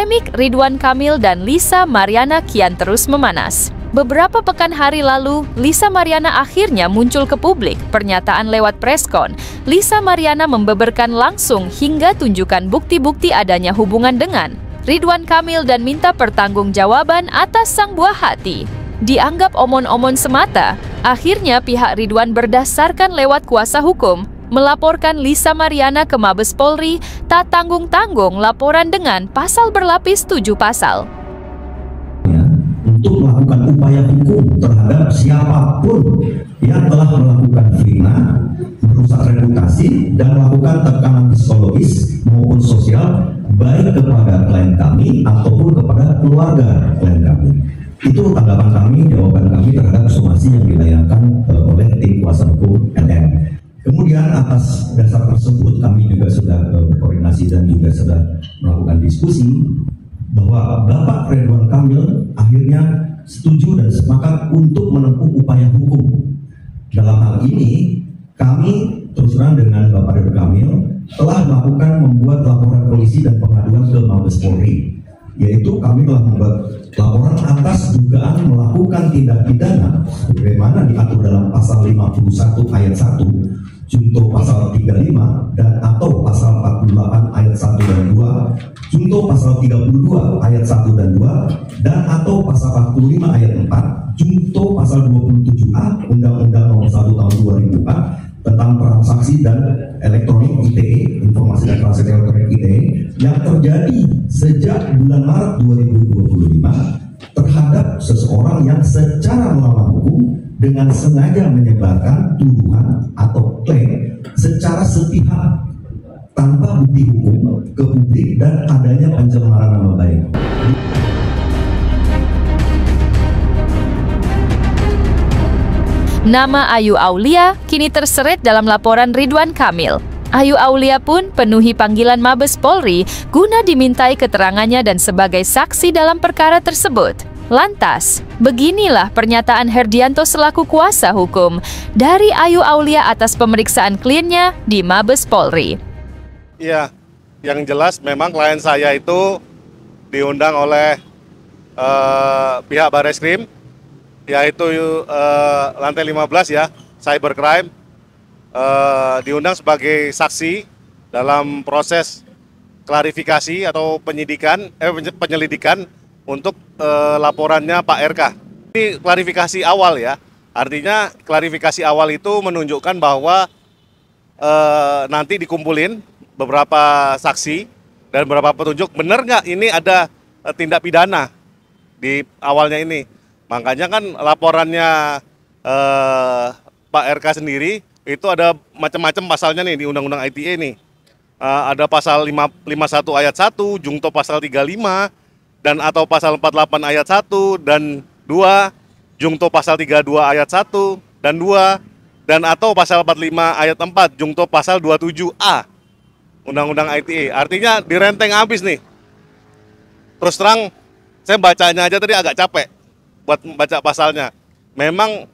Polemik Ridwan Kamil dan Lisa Mariana kian terus memanas. Beberapa pekan hari lalu, Lisa Mariana akhirnya muncul ke publik. Pernyataan lewat preskon, Lisa Mariana membeberkan langsung hingga tunjukkan bukti-bukti adanya hubungan dengan Ridwan Kamil dan minta pertanggungjawaban atas sang buah hati. Dianggap omon-omon semata, akhirnya pihak Ridwan berdasarkan lewat kuasa hukum melaporkan Lisa Mariana ke Mabes Polri tak tanggung-tanggung laporan dengan pasal berlapis 7 pasal. Untuk melakukan upaya hukum terhadap siapapun yang telah melakukan fitnah, merusak reputasi, dan melakukan tekanan psikologis maupun sosial baik kepada klien kami ataupun kepada keluarga klien kami. Itu tanggapan kami, jawaban kami terhadap somasi yang dilayangkan oleh tim kuasa hukum LM. Kemudian atas dasar tersebut kami juga sudah berkoordinasi dan juga sudah melakukan diskusi bahwa Bapak Ridwan Kamil akhirnya setuju dan sepakat untuk menempuh upaya hukum. Dalam hal ini kami terus terang dengan Bapak Ridwan Kamil telah melakukan membuat laporan polisi dan pengaduan ke Mabes Polri, yaitu kami telah membuat laporan atas dugaan melakukan tindak pidana sebagaimana diatur dalam pasal 51 ayat 1 junto pasal 35 dan atau pasal 48 ayat 1 dan 2 junto pasal 32 ayat 1 dan 2 dan atau pasal 45 ayat 4 junto pasal 27A Undang-Undang Nomor 1 Tahun 2004 tentang transaksi dan elektronik ITE, informasi dan transaksi elektronik ITE, yang terjadi sejak bulan Maret 2025 terhadap seseorang yang secara melawan hukum dengan sengaja menyebarkan tuduhan atau klaim secara sepihak tanpa bukti hukum ke publik dan adanya pencemaran nama baik. Nama Ayu Aulia kini terseret dalam laporan Ridwan Kamil. Ayu Aulia pun penuhi panggilan Mabes Polri guna dimintai keterangannya dan sebagai saksi dalam perkara tersebut. Lantas, beginilah pernyataan Herdianto selaku kuasa hukum dari Ayu Aulia atas pemeriksaan kliennya di Mabes Polri. Iya, yang jelas memang klien saya itu diundang oleh pihak Barreskrim, yaitu lantai 15 ya, cybercrime, diundang sebagai saksi dalam proses klarifikasi atau penyelidikan untuk laporannya Pak RK. Ini klarifikasi awal ya, artinya klarifikasi awal itu menunjukkan bahwa nanti dikumpulin beberapa saksi dan beberapa petunjuk, benar nggak ini ada tindak pidana di awalnya ini. Makanya kan laporannya Pak RK sendiri itu ada macam-macam pasalnya nih di Undang-Undang ITE nih. Ada pasal 51 ayat 1, jungto pasal 35, dan atau pasal 48 ayat 1 dan 2, jungto pasal 32 ayat 1 dan 2, dan atau pasal 45 ayat 4, jungto pasal 27A Undang-Undang ITE. Artinya direnteng habis nih. Terus terang, saya bacanya aja tadi agak capek buat baca pasalnya. Memang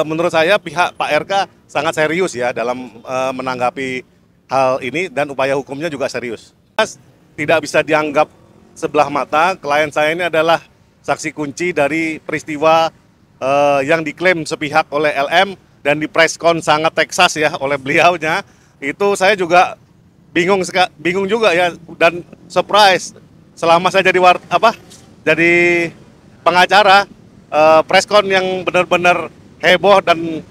menurut saya pihak Pak RK sangat serius ya dalam menanggapi hal ini dan upaya hukumnya juga serius. Tidak bisa dianggap sebelah mata, klien saya ini adalah saksi kunci dari peristiwa yang diklaim sepihak oleh LM dan di preskon sangat Texas ya oleh beliaunya. Itu saya juga bingung juga ya dan surprise selama saya jadi pengacara, preskon yang benar-benar heboh dan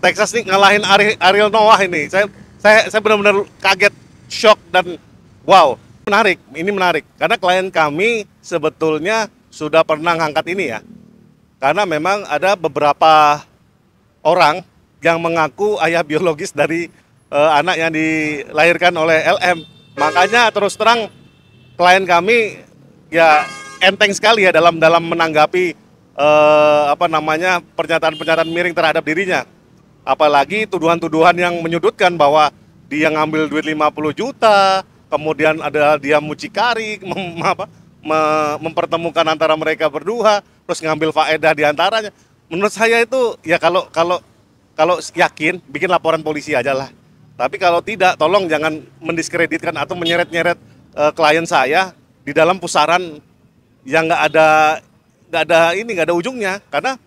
Texas nih ngalahin Ariel Noah ini. Saya benar-benar kaget, shock dan wow. Ini menarik, karena klien kami sebetulnya sudah pernah ngangkat ini ya. Karena memang ada beberapa orang yang mengaku ayah biologis dari anak yang dilahirkan oleh LM. Makanya terus terang klien kami ya enteng sekali ya dalam menanggapi pernyataan-pernyataan miring terhadap dirinya. Apalagi tuduhan-tuduhan yang menyudutkan bahwa dia ngambil duit 50 juta, kemudian ada dia mucikari, mempertemukan antara mereka berdua, terus ngambil faedah di antaranya. Menurut saya itu ya kalau yakin bikin laporan polisi aja lah. Tapi kalau tidak, tolong jangan mendiskreditkan atau menyeret-nyeret klien saya di dalam pusaran yang nggak ada ujungnya. Karena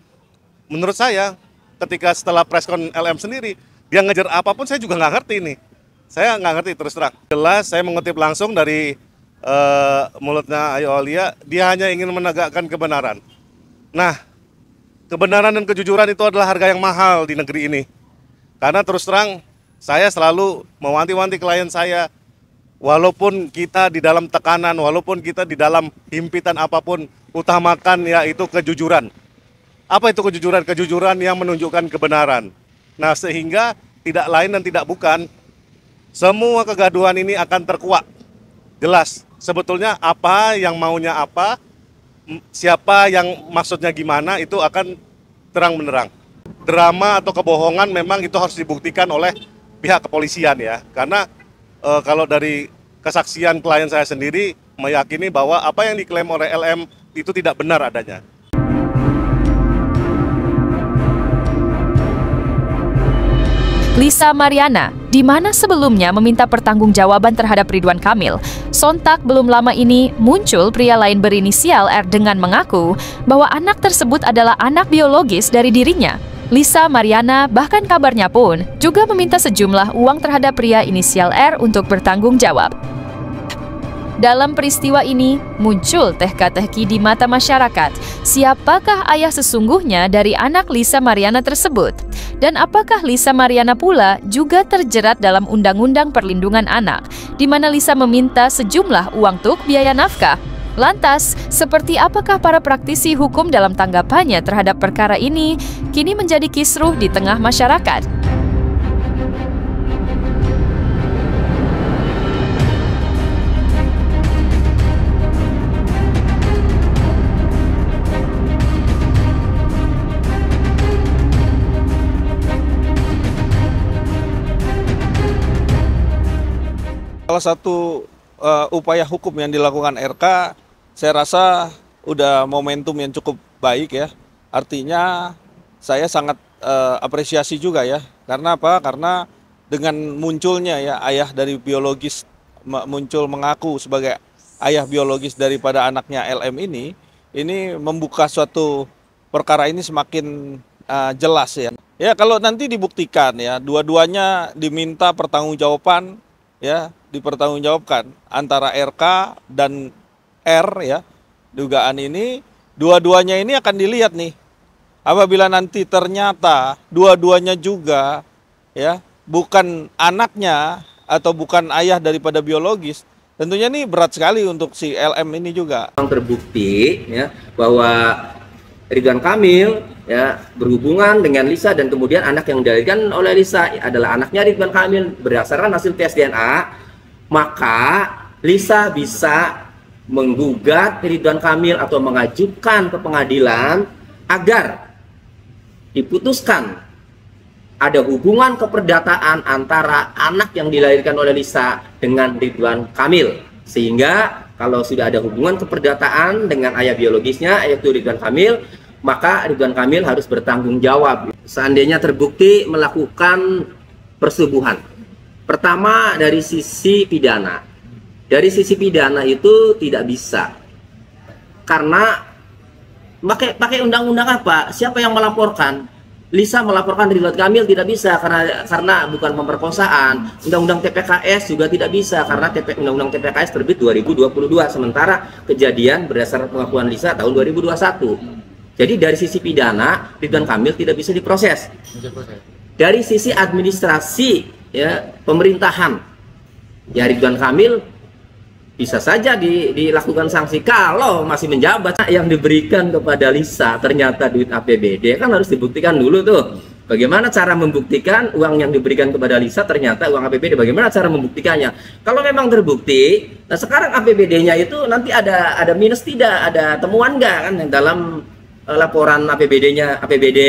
menurut saya ketika setelah preskon LM sendiri dia ngejar apapun, saya juga nggak ngerti nih. Saya nggak ngerti terus terang. Jelas saya mengutip langsung dari mulutnya Ayu Aulia, dia hanya ingin menegakkan kebenaran. Nah, kebenaran dan kejujuran itu adalah harga yang mahal di negeri ini. Karena terus terang, saya selalu mewanti-wanti klien saya, walaupun kita di dalam tekanan, walaupun kita di dalam himpitan apapun, utamakan yaitu kejujuran. Apa itu kejujuran? Kejujuran yang menunjukkan kebenaran. Nah, sehingga tidak lain dan tidak bukan, semua kegaduhan ini akan terkuak. Jelas, sebetulnya apa yang maunya apa, siapa yang maksudnya gimana, itu akan terang benderang. Drama atau kebohongan memang itu harus dibuktikan oleh pihak kepolisian ya. Karena kalau dari kesaksian klien saya sendiri meyakini bahwa apa yang diklaim oleh LM itu tidak benar adanya. Lisa Mariana, di mana sebelumnya meminta pertanggungjawaban terhadap Ridwan Kamil, sontak belum lama ini muncul pria lain berinisial R dengan mengaku bahwa anak tersebut adalah anak biologis dari dirinya. Lisa Mariana bahkan kabarnya pun juga meminta sejumlah uang terhadap pria inisial R untuk bertanggung jawab. Dalam peristiwa ini, muncul teka-teki di mata masyarakat. Siapakah ayah sesungguhnya dari anak Lisa Mariana tersebut? Dan apakah Lisa Mariana pula juga terjerat dalam Undang-Undang Perlindungan Anak, di mana Lisa meminta sejumlah uang untuk biaya nafkah? Lantas, seperti apakah para praktisi hukum dalam tanggapannya terhadap perkara ini, kini menjadi kisruh di tengah masyarakat. Salah satu upaya hukum yang dilakukan RK, saya rasa udah momentum yang cukup baik ya. Artinya saya sangat apresiasi juga ya. Karena apa? Karena dengan munculnya ya ayah dari biologis muncul mengaku sebagai ayah biologis daripada anaknya LM ini membuka suatu perkara ini semakin jelas ya. Ya kalau nanti dibuktikan ya, dua-duanya diminta pertanggungjawaban ya, dipertanggungjawabkan antara RK dan R ya, dugaan ini, dua-duanya ini akan dilihat nih. Apabila nanti ternyata dua-duanya juga ya bukan anaknya atau bukan ayah daripada biologis, tentunya ini berat sekali untuk si LM ini juga. Terbukti ya bahwa Ridwan Kamil ya berhubungan dengan Lisa dan kemudian anak yang dilahirkan oleh Lisa adalah anaknya Ridwan Kamil berdasarkan hasil tes DNA, maka Lisa bisa menggugat Ridwan Kamil atau mengajukan ke pengadilan agar diputuskan ada hubungan keperdataan antara anak yang dilahirkan oleh Lisa dengan Ridwan Kamil, sehingga kalau sudah ada hubungan keperdataan dengan ayah biologisnya yaitu Ridwan Kamil, maka Ridwan Kamil harus bertanggung jawab seandainya terbukti melakukan persetubuhan. Pertama dari sisi pidana. Dari sisi pidana itu tidak bisa. Karena pakai undang-undang apa? Siapa yang melaporkan? Lisa melaporkan Ridwan Kamil tidak bisa karena bukan pemerkosaan. Undang-undang TPKS juga tidak bisa karena undang-undang TPKS terbit 2022, sementara kejadian berdasarkan pengakuan Lisa tahun 2021. Jadi dari sisi pidana Ridwan Kamil tidak bisa diproses. Dari sisi administrasi ya pemerintahan ya Ridwan Kamil bisa saja dilakukan sanksi kalau masih menjabat. Yang diberikan kepada Lisa ternyata duit APBD, kan harus dibuktikan dulu tuh bagaimana cara membuktikan uang yang diberikan kepada Lisa ternyata uang APBD, bagaimana cara membuktikannya. Kalau memang terbukti, nah sekarang APBD-nya itu nanti ada minus tidak, ada temuan nggak kan dalam laporan APBD-nya, APBD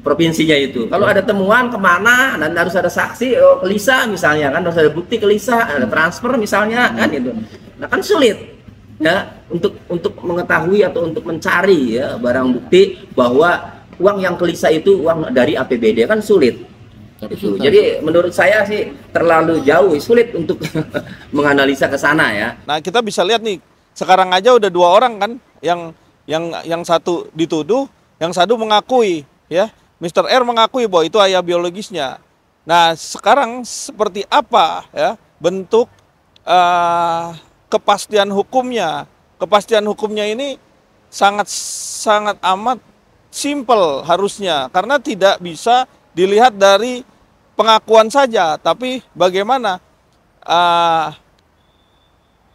provinsinya itu. Kalau ada temuan kemana dan harus ada saksi, ke Lisa misalnya kan, harus ada bukti ke Lisa, ada transfer misalnya kan itu. Nah kan sulit ya untuk mengetahui atau untuk mencari ya barang bukti bahwa uang yang ke Lisa itu uang dari APBD, kan sulit. Itu. Jadi menurut saya sih terlalu jauh, sulit untuk menganalisa ke sana ya. Nah kita bisa lihat nih Sekarang aja udah 2 orang kan yang satu dituduh, yang satu mengakui, ya. Mr. R mengakui bahwa itu ayah biologisnya. Nah, sekarang seperti apa ya bentuk kepastian hukumnya? Kepastian hukumnya ini sangat amat simpel harusnya, karena tidak bisa dilihat dari pengakuan saja, tapi bagaimana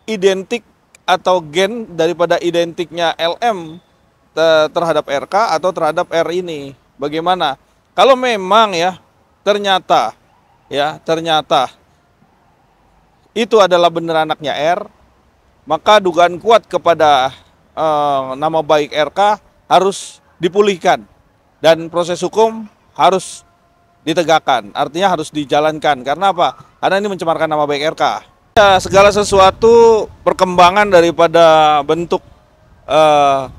identik atau gen daripada identiknya LM terhadap RK atau terhadap R ini. Bagaimana? Kalau memang ya ternyata itu adalah benar anaknya R, maka dugaan kuat kepada nama baik RK harus dipulihkan dan proses hukum harus ditegakkan. Artinya harus dijalankan. Karena apa? Karena ini mencemarkan nama baik RK. Ya, segala sesuatu perkembangan daripada bentuk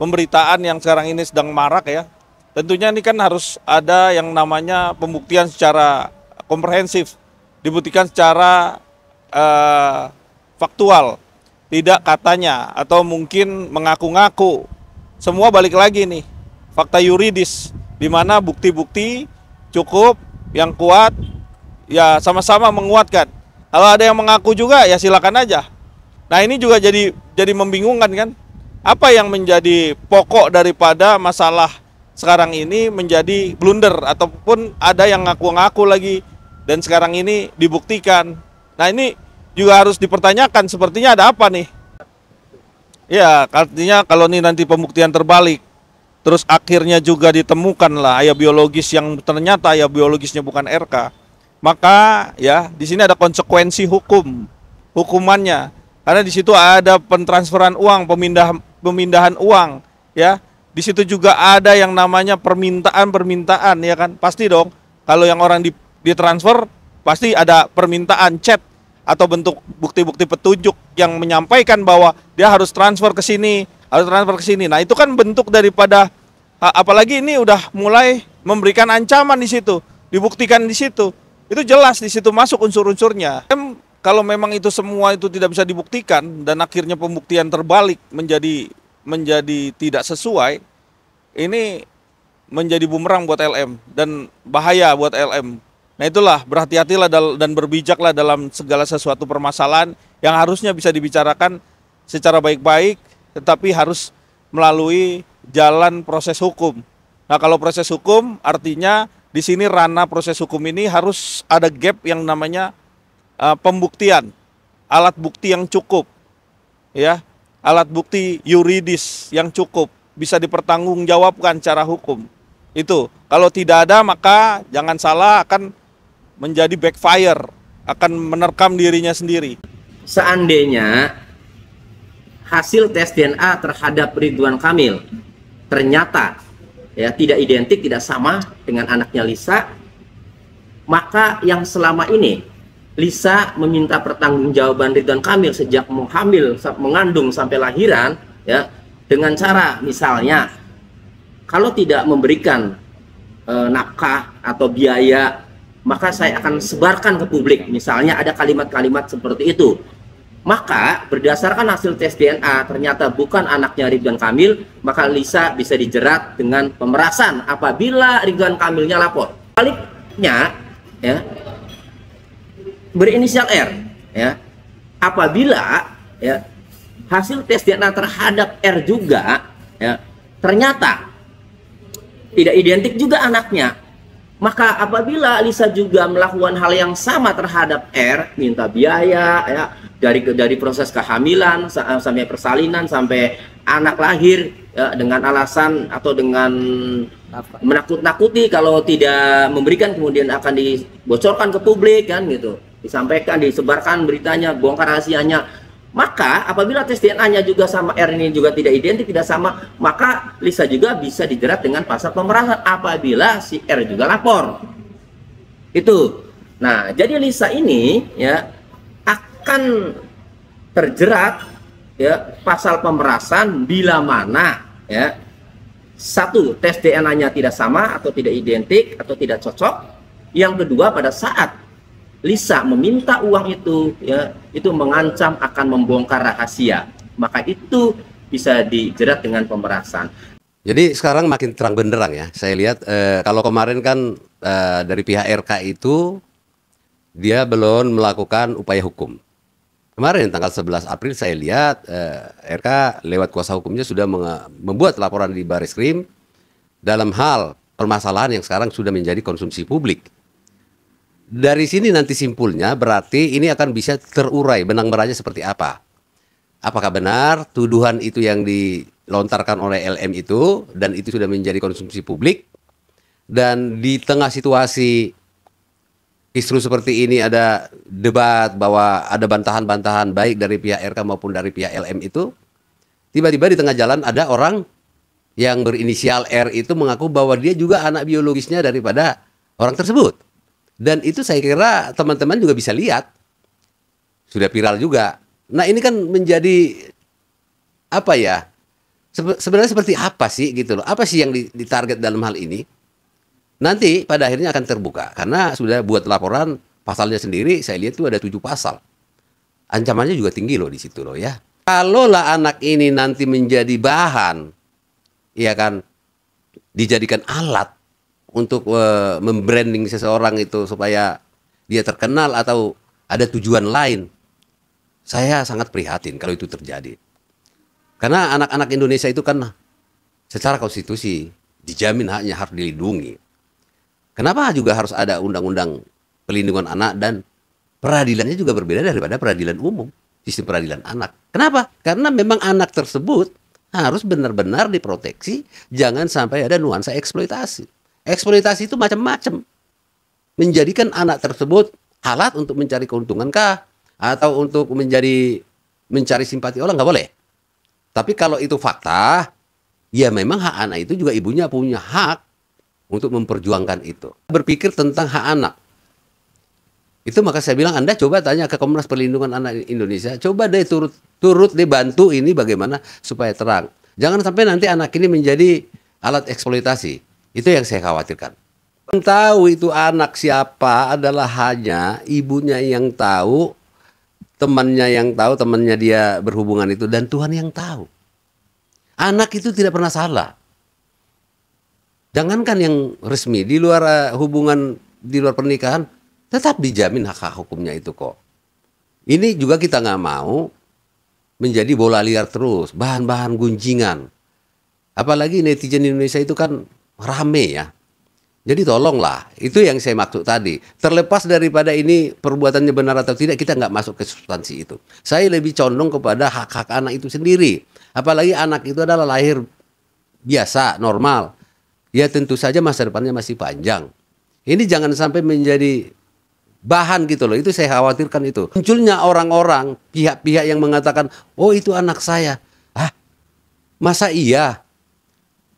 pemberitaan yang sekarang ini sedang marak ya. Tentunya ini kan harus ada yang namanya pembuktian secara komprehensif, dibuktikan secara faktual, tidak katanya atau mungkin mengaku-ngaku. Semua balik lagi nih, fakta yuridis, di mana bukti-bukti cukup, yang kuat, ya sama-sama menguatkan. Kalau ada yang mengaku juga, ya silakan aja. Nah ini juga jadi membingungkan kan? Apa yang menjadi pokok daripada masalah sekarang ini menjadi blunder, ataupun ada yang ngaku-ngaku lagi dan sekarang ini dibuktikan. Nah ini juga harus dipertanyakan, sepertinya ada apa nih? Ya artinya kalau ini nanti pembuktian terbalik, terus akhirnya juga ditemukan lah ayah biologis yang ternyata ayah biologisnya bukan RK, maka ya di sini ada konsekuensi hukumannya, karena di situ ada pentransferan uang, pemindahan uang, ya. Di situ juga ada yang namanya permintaan ya kan, pasti dong. Kalau yang orang ditransfer pasti ada permintaan chat atau bentuk bukti-bukti petunjuk yang menyampaikan bahwa dia harus transfer ke sini, harus transfer ke sini. Nah itu kan bentuk daripada, apalagi ini udah mulai memberikan ancaman di situ, dibuktikan di situ. Itu jelas di situ masuk unsur-unsurnya. Kalau memang itu semua itu tidak bisa dibuktikan dan akhirnya pembuktian terbalik menjadi tidak sesuai, ini menjadi bumerang buat LM dan bahaya buat LM. Nah itulah, berhati-hatilah dan berbijaklah dalam segala sesuatu permasalahan yang harusnya bisa dibicarakan secara baik-baik, tetapi harus melalui jalan proses hukum. Nah kalau proses hukum artinya di sini ranah proses hukum ini harus ada gap yang namanya pembuktian, alat bukti yang cukup, ya, alat bukti yuridis yang cukup bisa dipertanggungjawabkan secara hukum. Itu kalau tidak ada maka jangan salah akan menjadi backfire, akan menerkam dirinya sendiri. Seandainya hasil tes DNA terhadap Ridwan Kamil ternyata ya tidak identik, tidak sama dengan anaknya Lisa, maka yang selama ini Lisa meminta pertanggungjawaban Ridwan Kamil sejak mengandung sampai lahiran, ya, dengan cara misalnya kalau tidak memberikan nafkah atau biaya, maka saya akan sebarkan ke publik. Misalnya ada kalimat-kalimat seperti itu. Maka berdasarkan hasil tes DNA ternyata bukan anaknya Ridwan Kamil, maka Lisa bisa dijerat dengan pemerasan apabila Ridwan Kamilnya lapor. Baliknya, ya, berinisial R, ya, apabila ya hasil tes DNA terhadap R juga ya ternyata tidak identik juga anaknya, maka apabila Lisa juga melakukan hal yang sama terhadap R, minta biaya ya dari proses kehamilan sampai persalinan sampai anak lahir ya, dengan alasan atau dengan menakut-nakuti kalau tidak memberikan kemudian akan dibocorkan ke publik kan gitu, disampaikan, disebarkan beritanya, bongkar rahasianya. Maka apabila tes DNA-nya juga sama R ini juga tidak identik, tidak sama, maka Lisa juga bisa dijerat dengan pasal pemerasan apabila si R juga lapor. Itu. Nah, jadi Lisa ini ya akan terjerat ya pasal pemerasan bila mana ya satu, tes DNA-nya tidak sama atau tidak identik atau tidak cocok. Yang kedua, pada saat Lisa meminta uang itu ya itu mengancam akan membongkar rahasia. maka itu bisa dijerat dengan pemerasan. Jadi sekarang makin terang benderang ya. Saya lihat kalau kemarin kan dari pihak RK itu dia belum melakukan upaya hukum. Kemarin tanggal 11 April saya lihat RK lewat kuasa hukumnya sudah membuat laporan di Bareskrim dalam hal permasalahan yang sekarang sudah menjadi konsumsi publik. Dari sini nanti simpulnya berarti ini akan bisa terurai benang merahnya seperti apa. Apakah benar tuduhan itu yang dilontarkan oleh LM itu dan itu sudah menjadi konsumsi publik, dan di tengah situasi kisru seperti ini ada debat bahwa ada bantahan-bantahan baik dari pihak RK maupun dari pihak LM itu, tiba-tiba di tengah jalan ada orang yang berinisial R itu mengaku bahwa dia juga anak biologisnya daripada orang tersebut. Dan itu saya kira teman-teman juga bisa lihat. Sudah viral juga. Nah ini kan menjadi apa ya? Sebenarnya seperti apa sih gitu loh? Apa sih yang ditarget dalam hal ini? Nanti pada akhirnya akan terbuka. Karena sudah buat laporan pasalnya sendiri, saya lihat itu ada 7 pasal. Ancamannya juga tinggi loh di situ loh ya. Kalaulah anak ini nanti menjadi bahan, ya kan, dijadikan alat untuk membranding seseorang itu supaya dia terkenal atau ada tujuan lain, saya sangat prihatin kalau itu terjadi. Karena anak-anak Indonesia itu kan secara konstitusi dijamin haknya harus dilindungi. Kenapa juga harus ada undang-undang pelindungan anak dan peradilannya juga berbeda daripada peradilan umum, sistem peradilan anak. Kenapa? Karena memang anak tersebut harus benar-benar diproteksi, jangan sampai ada nuansa eksploitasi. Eksploitasi itu macam-macam. Menjadikan anak tersebut alat untuk mencari keuntungan kah? Atau untuk mencari simpati orang, nggak boleh. Tapi kalau itu fakta, ya memang hak anak itu juga ibunya punya hak untuk memperjuangkan itu. Berpikir tentang hak anak. Itu maka saya bilang Anda coba tanya ke Komnas Perlindungan Anak Indonesia, coba deh turut deh bantu ini bagaimana supaya terang. Jangan sampai nanti anak ini menjadi alat eksploitasi. Itu yang saya khawatirkan. Yang tahu itu anak siapa adalah hanya ibunya yang tahu, temannya yang tahu, temannya dia berhubungan itu, dan Tuhan yang tahu. Anak itu tidak pernah salah. Jangankan yang resmi, di luar hubungan, di luar pernikahan, tetap dijamin hak hukumnya itu kok. Ini juga kita nggak mau menjadi bola liar terus, bahan-bahan gunjingan. Apalagi netizen Indonesia itu kan rame ya. Jadi tolonglah, itu yang saya maksud tadi. Terlepas daripada ini perbuatannya benar atau tidak, kita nggak masuk ke substansi itu. Saya lebih condong kepada hak-hak anak itu sendiri. Apalagi anak itu adalah lahir biasa, normal. Ya tentu saja masa depannya masih panjang. Ini jangan sampai menjadi bahan gitu loh. Itu saya khawatirkan itu. Munculnya orang-orang, pihak-pihak yang mengatakan, oh itu anak saya. Hah? Masa iya?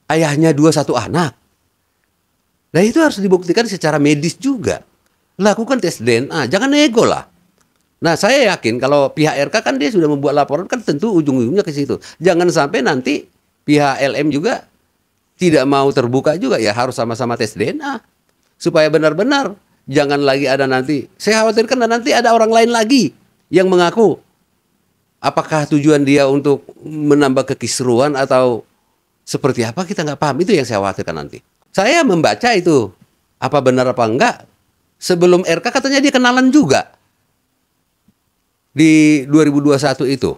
Ayahnya 21 anak. Nah itu harus dibuktikan secara medis juga. Lakukan tes DNA, jangan nego lah. Nah saya yakin kalau pihak RK kan dia sudah membuat laporan, kan tentu ujung-ujungnya ke situ. Jangan sampai nanti pihak LM juga tidak mau terbuka juga, ya harus sama-sama tes DNA. Supaya benar-benar jangan lagi ada nanti, saya khawatirkan nanti ada orang lain lagi yang mengaku. Apakah tujuan dia untuk menambah kekisruan atau seperti apa, kita nggak paham. Itu yang saya khawatirkan nanti. Saya membaca itu, apa benar apa enggak, sebelum RK katanya dia kenalan juga. Di 2021 itu.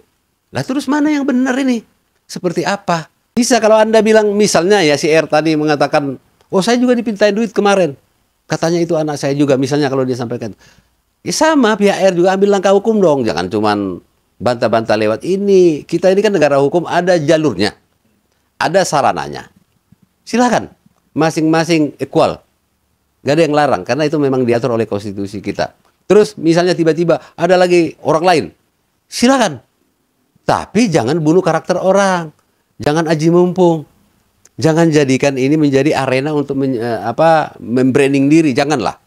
Lah terus mana yang benar ini? Seperti apa? Bisa kalau Anda bilang misalnya ya si R tadi mengatakan, oh saya juga dipintain duit kemarin. Katanya itu anak saya juga, misalnya kalau dia sampaikan. Ya sama, pihak R juga ambil langkah hukum dong. Jangan cuman bantah-bantah lewat ini. Kita ini kan negara hukum, ada jalurnya. Ada sarananya. Silakan, masing-masing equal. Gak ada yang larang, karena itu memang diatur oleh konstitusi kita. Terus misalnya tiba-tiba ada lagi orang lain. Silakan. Tapi jangan bunuh karakter orang. Jangan aji mumpung. Jangan jadikan ini menjadi arena untuk membranding diri. Janganlah.